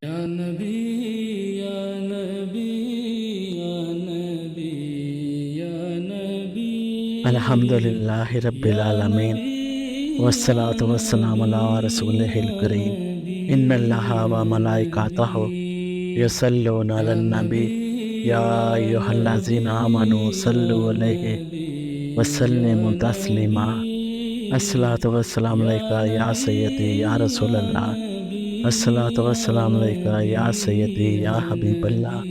یا نبی یا نبی یا نبی یا نبی الحمدللہ رب العالمین والصلاة والسلام علی رسولہ الکریم ان اللہ و ملائکتہ یصلون علی النبی یا ایھا الذین آمنوا صلوا علیہ وسلموا تسلیما الصلاۃ والسلام علیکہ یا سیدی یا رسول اللہ الصلاۃ والسلام علیکہ یا سیدی یا حبیب اللہ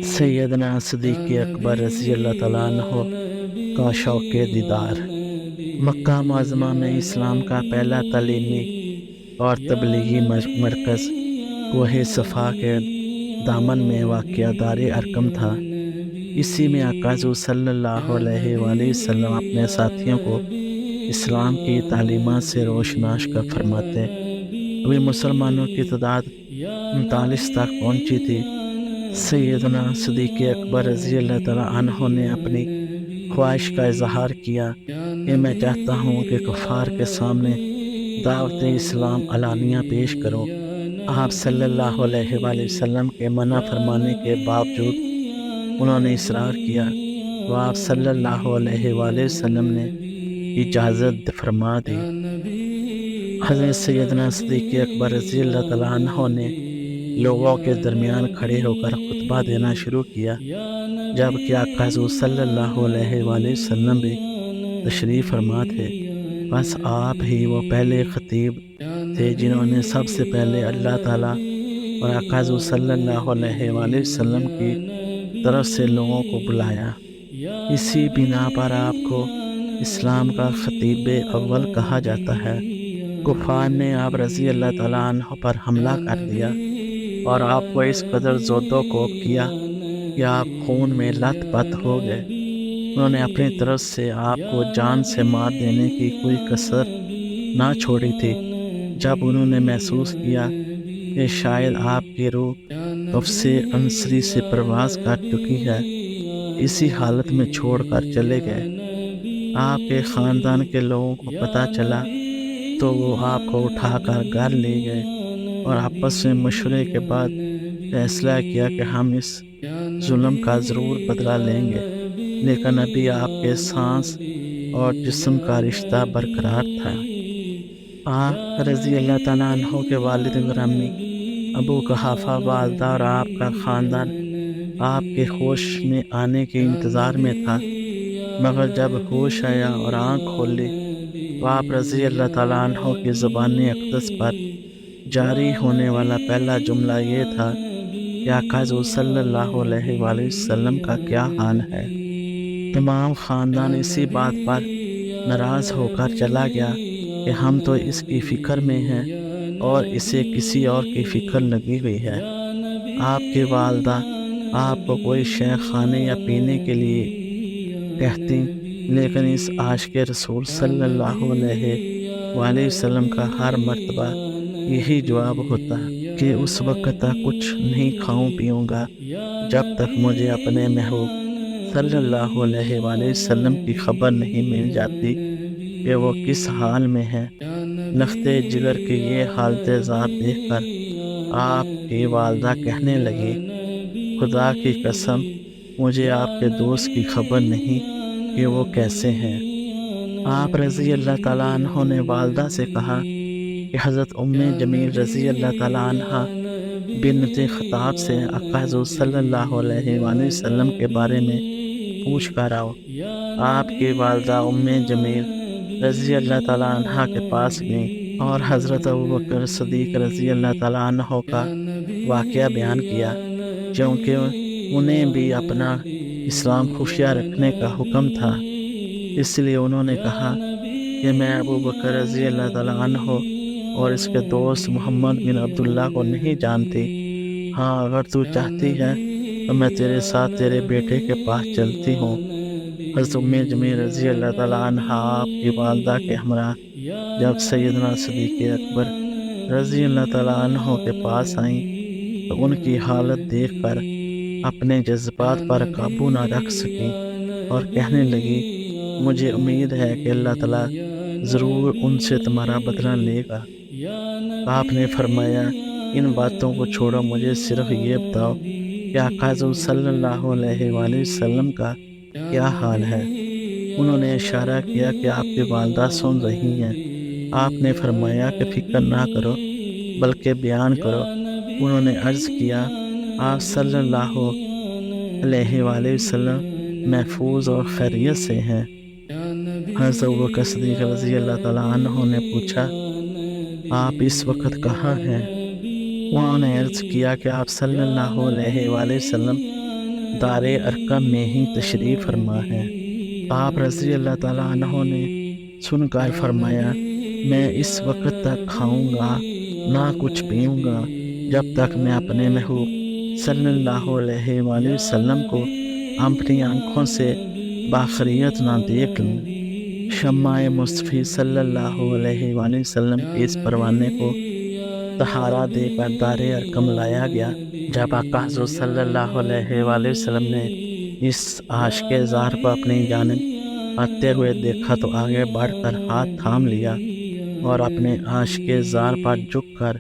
سیدنا صدیق اکبر رضی اللہ تعالیٰ عنہ کا شوق دیدار۔ مکہ معظمہ میں اسلام کا پہلا تعلیمی اور تبلیغی مرکز کوہ صفا کے دامن میں واقع دار ارقم تھا۔ اسی میں آقا حضور صلی اللہ علیہ وآلہ وسلم اپنے ساتھیوں کو اسلام کی تعلیمات سے روشناس کر فرماتے۔ ابھی مسلمانوں کی تعداد 39 تک پہنچی تھی۔ سیدنا صدیق اکبر رضی اللہ تعالیٰ عنہ نے اپنی خواہش کا اظہار کیا کہ میں چاہتا ہوں کہ کفار کے سامنے دعوت اسلام علانیہ پیش کروں۔ آپ صلی اللہ علیہ وآلہ وسلم کے منع فرمانے کے باوجود انہوں نے اصرار کیا تو آپ صلی اللہ علیہ وآلہ وسلم نے اجازت فرما دی۔ حضرت سیدنا صدیق اکبر رضی اللہ تعالیٰ عنہ نے لوگوں کے درمیان کھڑے ہو کر خطبہ دینا شروع کیا، جبکہ آقا حضور صلی اللہ علیہ وآلہ وسلم بھی تشریف فرما تھے۔ بس آپ ہی وہ پہلے خطیب تھے جنہوں نے سب سے پہلے اللہ تعالیٰ اور آقا حضور صلی اللہ علیہ وآلہ وسلم کی طرف سے لوگوں کو بلایا۔ اسی بنا پر آپ کو اسلام کا خطیب اول کہا جاتا ہے۔ کفار نے آپ رضی اللہ تعالیٰ عنہ پر حملہ کر دیا اور آپ کو اس قدر زود و کوب کیا کہ آپ خون میں لت پت ہو گئے۔ انہوں نے اپنی طرف سے آپ کو جان سے مار دینے کی کوئی کسر نہ چھوڑی تھی۔ جب انہوں نے محسوس کیا کہ شاید آپ کی روح قفس عنصری سے پرواز کر چکی ہے، اسی حالت میں چھوڑ کر چلے گئے۔ آپ کے خاندان کے لوگوں کو پتہ چلا تو وہ آپ کو اٹھا کر گھر لے گئے اور آپس میں مشورے کے بعد فیصلہ کیا کہ ہم اس ظلم کا ضرور بدلہ لیں گے، لیکن ابھی آپ کے سانس اور جسم کا رشتہ برقرار تھا۔ آپ رضی اللہ تعالیٰ عنہ کے والد گرامی ابو قحافہ والدہ اور آپ کا خاندان آپ کے ہوش میں آنے کے انتظار میں تھا، مگر جب ہوش آیا اور آنکھ کھولی تو آپ رضی اللہ تعالیٰ عنہ کی زبان اقدس پر جاری ہونے والا پہلا جملہ یہ تھا کہ آقا حضور صلی اللہ علیہ وآلہ وسلم کا کیا حال ہے۔ تمام خاندان اسی بات پر ناراض ہو کر چلا گیا کہ ہم تو اس کی فکر میں ہیں اور اسے کسی اور کی فکر لگی ہوئی ہے۔ آپ کی والدہ آپ کو کوئی شے کھانے یا پینے کے لیے کہتی، لیکن اس عاشق رسول صلی اللہ علیہ وآلہ وسلم کا ہر مرتبہ یہی جواب ہوتا کہ اس وقت تک کچھ نہیں کھاؤں پیوں گا جب تک مجھے اپنے محبوب صلی اللہ علیہ وآلہ وسلم کی خبر نہیں مل جاتی کہ وہ کس حال میں ہے۔ لختے جگر کی یہ حالت ذات دیکھ کر آپ کی والدہ کہنے لگی، خدا کی قسم مجھے آپ کے دوست کی خبر نہیں کہ وہ کیسے ہیں۔ آپ رضی اللہ تعالیٰ عنہ نے والدہ سے کہا کہ حضرت جمیل رضی اللہ تعالیٰ عنہ بنت خطاب سے آقا حضور صلی اللہ علیہ وآلہ وسلم کے بارے میں پوچھ کر آؤ۔ آپ کی والدہ جمیل رضی اللہ تعالیٰ عنہ کے پاس گئیں اور حضرت ابوبکر صدیق رضی اللہ تعالیٰ عنہ کا واقعہ بیان کیا، کیونکہ انہیں بھی اپنا اسلام خفیہ رکھنے کا حکم تھا۔ اس لیے انہوں نے کہا کہ میں ابوبکر رضی اللہ تعالیٰ عنہ اور اس کے دوست محمد بن عبداللہ کو نہیں جانتی۔ ہاں، اگر تو چاہتی ہے تو میں تیرے ساتھ تیرے بیٹے کے پاس چلتی ہوں۔ حضرت جمیل رضی اللہ تعالیٰ عنہ آپ کی والدہ کے ہمراہ جب سیدنا صدیق اکبر رضی اللہ تعالیٰ عنہ کے پاس آئیں تو ان کی حالت دیکھ کر اپنے جذبات پر قابو نہ رکھ سکیں اور کہنے لگی، مجھے امید ہے کہ اللہ تعالیٰ ضرور ان سے تمہارا بدلہ لے گا۔ آپ نے فرمایا ان باتوں کو چھوڑو، مجھے صرف یہ بتاؤ کہ آقا حضور صلی اللہ علیہ وآلہ وسلم کا کیا حال ہے؟ انہوں نے اشارہ کیا کہ آپ کی والدہ سن رہی ہیں۔ آپ نے فرمایا کہ فکر نہ کرو بلکہ بیان کرو۔ انہوں نے عرض کیا، آپ صلی اللہ علیہ وآلہ وسلم محفوظ اور خیریت سے ہیں۔ حضرت ابوبکر صدیق رضی اللہ تعالیٰ عنہ نے پوچھا، آپ اس وقت کہاں ہیں؟ انہوں نے عرض کیا کہ آپ صلی اللہ علیہ وآلہ وسلم دار ارقم میں ہی تشریف فرما ہیں۔ آپ رضی اللہ تعالیٰ عنہ نے سن کر فرمایا، میں اس وقت تک کھاؤں گا نہ کچھ پیوں گا جب تک میں اپنے محبوب صلی اللہ علیہ وآلہ وسلم کو اپنی آنکھوں سے باخریت نہ دیکھ لوں۔ شمع مصطفی صلی اللہ علیہ وآلہ وسلم کے اس پروانے کو سہارا دے کر دار ارقم لایا گیا۔ جب آقا حضور صلی اللہ علیہ وآلہ وسلم نے اس عاشق زار کو اپنی جانب آتے ہوئے دیکھا تو آگے بڑھ کر ہاتھ تھام لیا اور اپنے عاشق زار پر جھک کر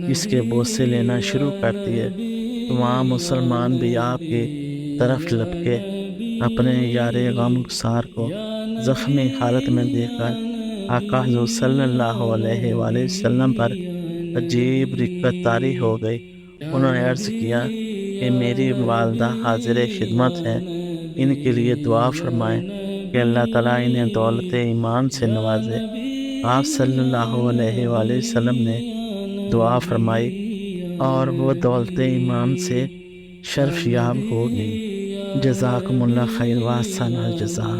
اس کے بوسے لینا شروع کر دیے۔ تمام مسلمان بھی آپ کی طرف لپکے۔ اپنے یار غم گسار کو زخمی حالت میں دیکھ کر آقا حضور صلی اللہ علیہ وآلہ وسلم پر عجیب رقت طاری ہو گئی۔ انہوں نے عرض کیا کہ میری والدہ حاضر خدمت ہے، ان کے لیے دعا فرمائیں کہ اللہ تعالیٰ انہیں دولت ایمان سے نوازے۔ آپ صلی اللہ علیہ وآلہ وسلم نے دعا فرمائی اور وہ دولت ایمان سے شرف یاب ہو گئی۔ جزاکم اللہ خیر و احسن الجزا۔